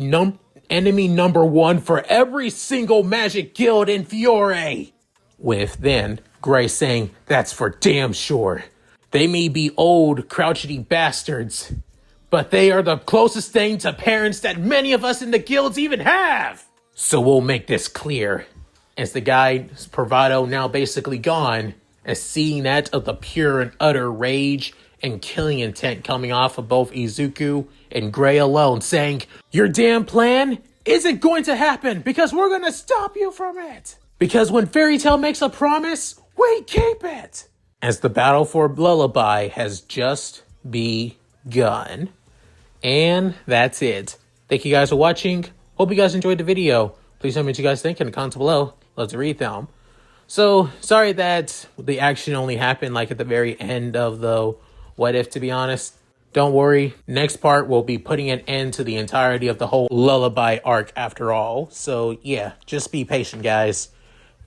enemy number one for every single magic guild in Fiore. With then Gray saying, "That's for damn sure. They may be old, crouchety bastards, but they are the closest thing to parents that many of us in the guilds even have. So we'll make this clear." As the guy's bravado now basically gone, as seeing that of the pure and utter rage and killing intent coming off of both Izuku and Gray alone, saying, "Your damn plan isn't going to happen because we're going to stop you from it. Because when Fairytail makes a promise, we keep it." As the battle for Lullaby has just begun. And that's it. Thank you guys for watching. Hope you guys enjoyed the video. Please tell me what you guys think in the comments below. Love to read them. So, sorry that the action only happened like at the very end of the What If, to be honest. Don't worry, next part will be putting an end to the entirety of the whole Lullaby arc after all. So yeah, just be patient, guys.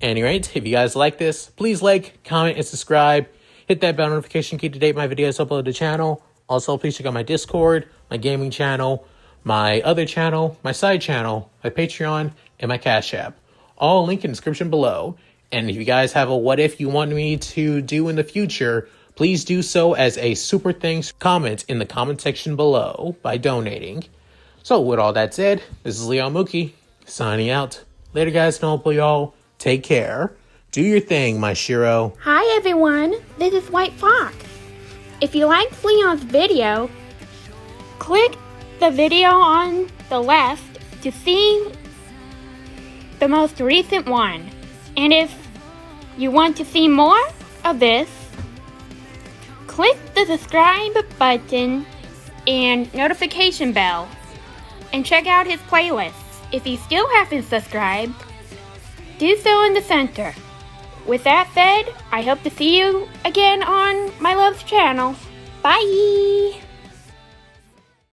Anyway, if you guys like this, please like, comment, and subscribe. Hit that bell notification key to date my videos uploaded to the channel. Also, please check out my Discord, my gaming channel, my other channel, my side channel, my Patreon, and my Cash App. All linked in the description below. And if you guys have a what if you want me to do in the future, please do so as a super thanks comment in the comment section below by donating. So with all that said, this is Leon Mookie signing out. Later guys, and hopefully y'all take care. Do your thing, my Shiro. Hi everyone, this is White Fox. If you liked Leon's video, click the video on the left to see the most recent one. And if you want to see more of this, click the subscribe button and notification bell and check out his playlists. If you still haven't subscribed, do so in the center. With that said, I hope to see you again on my love's channel. Bye!